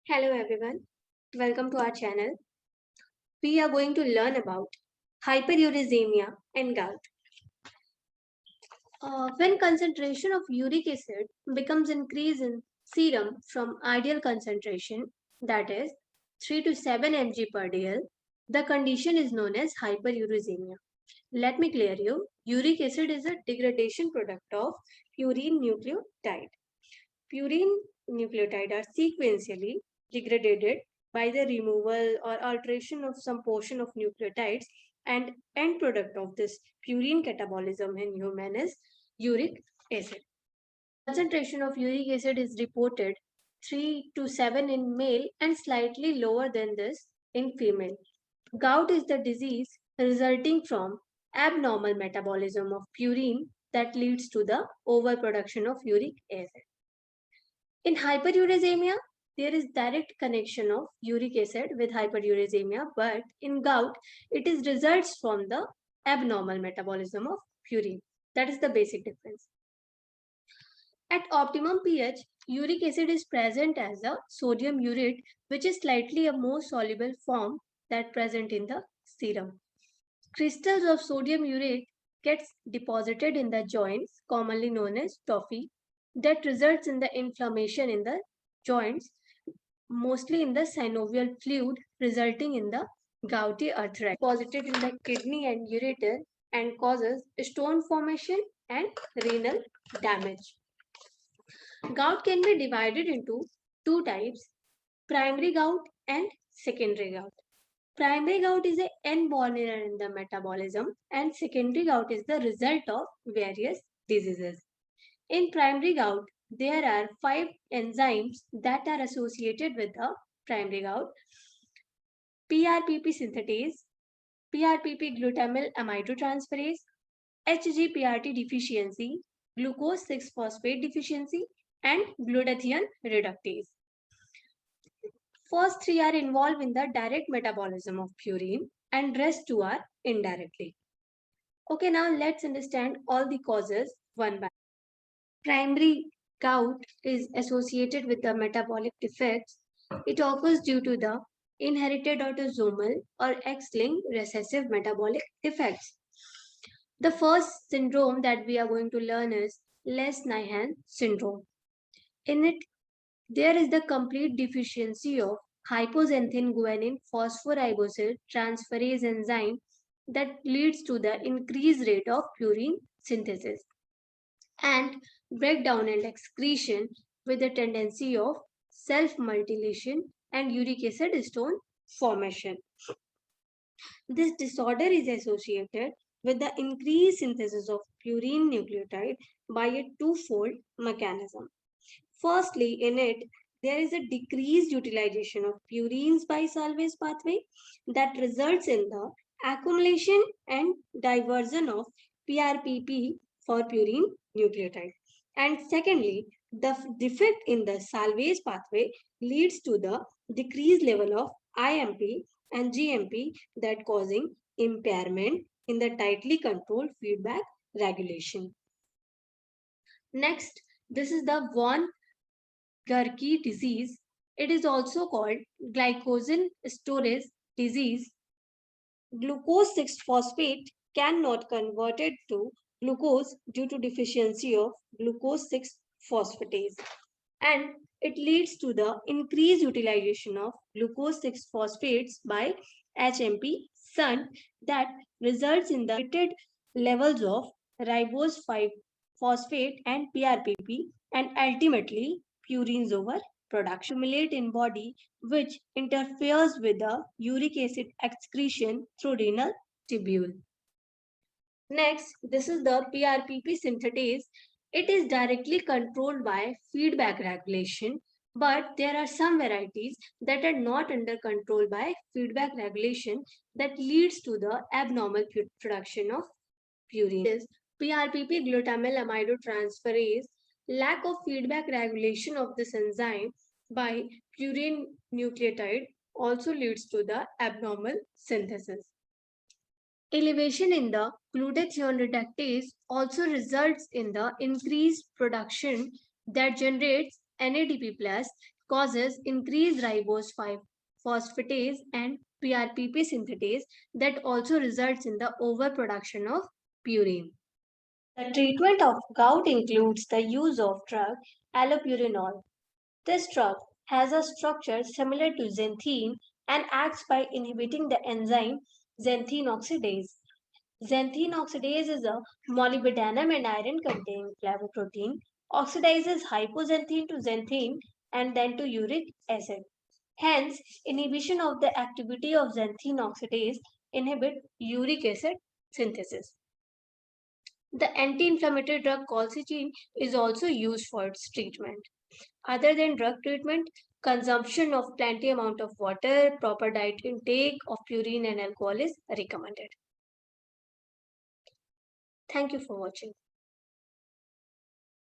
Hello everyone, welcome to our channel. We are going to learn about hyperuricemia and gout. When concentration of uric acid becomes increased in serum from ideal concentration, that is 3 to 7 mg per dl, the condition is known as hyperuricemia. Let me clear you. Uric acid is a degradation product of purine nucleotide. Purine nucleotide are sequentially degraded by the removal or alteration of some portion of nucleotides, and end product of this purine catabolism in human is uric acid. Concentration of uric acid is reported 3 to 7 in male and slightly lower than this in female. Gout is the disease resulting from abnormal metabolism of purine that leads to the overproduction of uric acid. In hyperuricemia, there is direct connection of uric acid with hyperuricemia, but in gout, it is results from the abnormal metabolism of purine. That is the basic difference. At optimum pH, uric acid is present as a sodium urate, which is slightly a more soluble form that present in the serum. Crystals of sodium urate gets deposited in the joints, commonly known as tophi, that results in the inflammation in the joints, mostly in the synovial fluid, resulting in the gouty arthritis. Deposited in the kidney and ureter and causes stone formation and renal damage. Gout can be divided into two types, primary gout and secondary gout. Primary gout is an inborn error in the metabolism, and secondary gout is the result of various diseases. In primary gout, there are 5 enzymes that are associated with the primary gout: PRPP synthetase, PRPP glutamyl aminotransferase, HGPRT deficiency, glucose 6-phosphate deficiency, and glutathione reductase. First 3 are involved in the direct metabolism of purine and rest 2 are indirectly. Okay, now let's understand all the causes one by one. Primary gout is associated with the metabolic defects. It occurs due to the inherited autosomal or X-linked recessive metabolic defects. The first syndrome that we are going to learn is Lesch-Nyhan syndrome. In it, there is the complete deficiency of hypoxanthine guanine phosphoriboside transferase enzyme that leads to the increased rate of purine synthesis and breakdown and excretion with the tendency of self-mutilation and uric acid stone formation. This disorder is associated with the increased synthesis of purine nucleotide by a twofold mechanism. Firstly, in it, there is a decreased utilization of purines by Salvage pathway that results in the accumulation and diversion of PRPP for purine nucleotide. And secondly, the defect in the Salvage pathway leads to the decreased level of IMP and GMP that causing impairment in the tightly controlled feedback regulation. Next, this is the von Gurki disease. It is also called glycogen storage disease. Glucose 6-phosphate cannot convert it to glucose due to deficiency of glucose 6-phosphatase, and it leads to the increased utilization of glucose 6-phosphates by HMP SUN that results in the limited levels of ribose 5-phosphate and PRPP and ultimately purines overproduction accumulate in body, which interferes with the uric acid excretion through renal tubule. Next, this is the PRPP synthetase. It is directly controlled by feedback regulation, but there are some varieties that are not under control by feedback regulation that leads to the abnormal production of purine. PRPP glutamyl aminotransferase, lack of feedback regulation of this enzyme by purine nucleotide also leads to the abnormal synthesis. Elevation in the glutathione reductase also results in the increased production that generates NADP plus causes increased ribose 5 phosphatase and PRPP synthetase that also results in the overproduction of purine. The treatment of gout includes the use of drug allopurinol. This drug has a structure similar to xanthine and acts by inhibiting the enzyme xanthine oxidase. Xanthine oxidase is a molybdenum and iron containing flavoprotein, oxidizes hypoxanthine to xanthine and then to uric acid. Hence, inhibition of the activity of xanthine oxidase inhibit uric acid synthesis. The anti-inflammatory drug colchicine is also used for its treatment. Other than drug treatment, consumption of plenty amount of water, proper diet intake of purine and alcohol is recommended. Thank you for watching.